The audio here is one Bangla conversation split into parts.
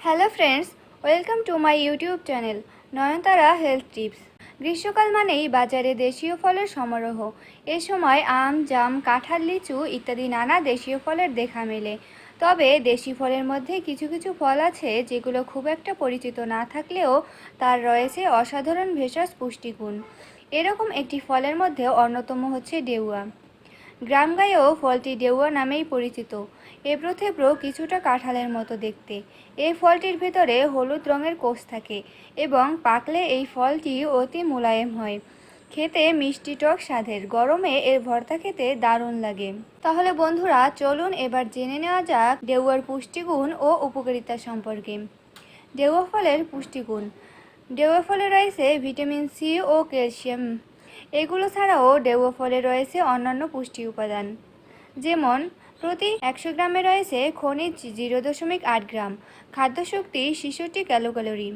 Hello friends, welcome to my YouTube channel Nayantara health tips. গ্রীষ্মকাল মানেই বাজারে দেশীয় ফলের সমারোহ। এ সময় আম, জাম, কাঁঠাল, লিচু ইত্যাদি নানা দেশীয় ফলের দেখা মেলে। তবে দেশি ফলের মধ্যে কিছু কিছু ফল আছে যেগুলো খুব একটা পরিচিত না থাকলেও তার রয়েছে অসাধারণ ভেষজ পুষ্টিগুণ। এরকম একটি ফলের মধ্যে অন্যতম হচ্ছে ডেউয়া। গ্রামগাঁয়েও ফলটি ডেউয়া নামেই পরিচিত। এবড়ো-থেবড়ো কিছুটা কাঁঠালের মতো দেখতে। এই ফলটির ভেতরে হলুদ রঙের কোষ থাকে এবং পাকলে এই ফলটি অতি মোলায়েম হয়। খেতে মিষ্টি টক স্বাদের। গরমে এর ভর্তা খেতে দারুণ লাগে। তাহলে বন্ধুরা, চলুন এবার জেনে নেওয়া যাক ডেউয়ার পুষ্টিগুণ ও উপকারিতা সম্পর্কে। ডেউয়া ফলের পুষ্টিগুণ। ডেউয়া ফলে রয়েছে ভিটামিন সি ও ক্যালসিয়াম। এগুলো ছাড়াও ডেউয়া ফলে রয়েছে অন্যান্য পুষ্টি উপাদান, যেমন প্রতি 100 গ্রামে রয়েছে খনিজ 0.8 গ্রাম, খাদ্যশক্তি 66 ক্যালোক্যালোরি,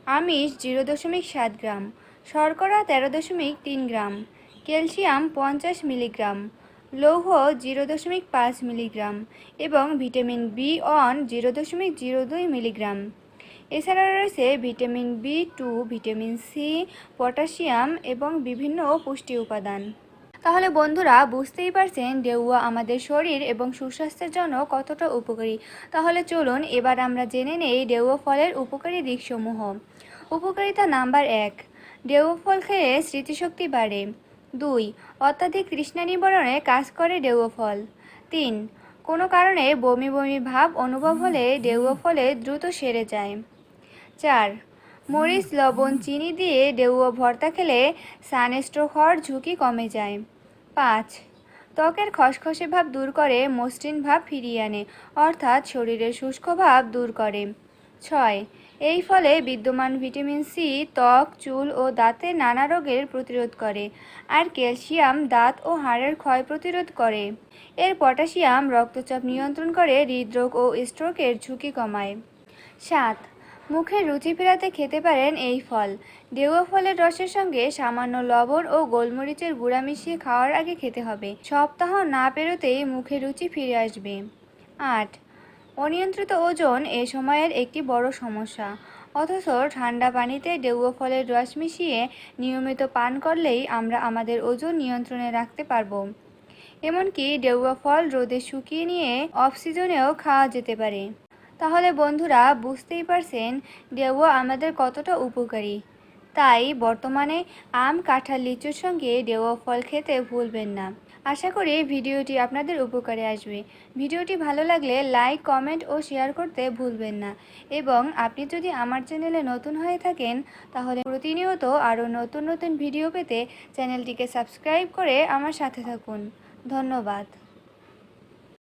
আমিষ 0.7 গ্রাম, শর্করা 13.3 গ্রাম, ক্যালসিয়াম 50 মিলিগ্রাম, লৌহ 0.5 মিলিগ্রাম এবং ভিটামিন বি1 0.02 মিলিগ্রাম। এছাড়া রয়েছে vitamin B2, vitamin C, potassium এবং বিভিন্ন পুষ্টি উপাদান। তাহলে বন্ধুরা, বুঝতেই পারছেন ডেউয়া আমাদের শরীর এবং সুস্বাস্থ্যের জন্য কতটা উপকারী। তাহলে চলুন এবার আমরা জেনে নেই ডেউয়া ফলের উপকারী দিকসমূহ। উপকারিতা নাম্বার 1, ডেউয়া ফল খেয়ে স্মৃতিশক্তি বাড়ে। 2, অত্যাধিক তৃষ্ণা নিবারণে কাজ করে ডেউয়া ফল। 3, কোনো কারণে বমি বমি ভাব অনুভব হলে ডেউয়া ফলে দ্রুত সেরে যায়। 4, মরিচ, লবণ, চিনি দিয়ে ডেউয়া ভর্তা খেলে সানস্ট্রোক হওয়ার ঝুঁকি কমে যায়। 5, ত্বকের খসখসে ভাব দূর করে মসৃণ ভাব ফিরিয়ে আনে, অর্থাৎ শরীরের শুষ্ক ভাব দূর করে। 6, এই ফলে বিদ্যমান ভিটামিন সি ত্বক, চুল ও দাঁতের নানা রোগের প্রতিরোধ করে। আর ক্যালসিয়াম দাঁত ও হাড়ের ক্ষয় প্রতিরোধ করে। এর পটাশিয়াম রক্তচাপ নিয়ন্ত্রণ করে হৃদরোগ ও স্ট্রোকের ঝুঁকি কমায়। 7, মুখের রুচি ফেরাতে খেতে পারেন এই ফল। ডেউয়া ফলের রসের সঙ্গে সামান্য লবণ ও গোলমরিচের গুঁড়া মিশিয়ে খাওয়ার আগে খেতে হবে। সপ্তাহ না পেরোতেই মুখে রুচি ফিরে আসবে। 8, অনিয়ন্ত্রিত ওজন এ সময়ের একটি বড় সমস্যা। অথচ ঠান্ডা পানিতে ডেউয়া ফলের রস মিশিয়ে নিয়মিত পান করলেই আমরা আমাদের ওজন নিয়ন্ত্রণে রাখতে পারবো। এমনকি ডেউয়া ফল রোদে শুকিয়ে নিয়ে অফ সিজনেও খাওয়া যেতে পারে। তাহলে বন্ধুরা, বুঝতেই পারছেন ডেউয়া আমাদের কতটা উপকারী। তাই বর্তমানে আম, কাঁঠাল, লিচুর সঙ্গে ডেউয়া ফল খেতে ভুলবেন না। আশা করি ভিডিওটি আপনাদের উপকারে আসবে। ভিডিওটি ভালো লাগলে লাইক, কমেন্ট ও শেয়ার করতে ভুলবেন না। এবং আপনি যদি আমার চ্যানেলে নতুন হয়ে থাকেন তাহলে প্রতিনিয়ত আরও নতুন নতুন ভিডিও পেতে চ্যানেলটিকে সাবস্ক্রাইব করে আমার সাথে থাকুন। ধন্যবাদ।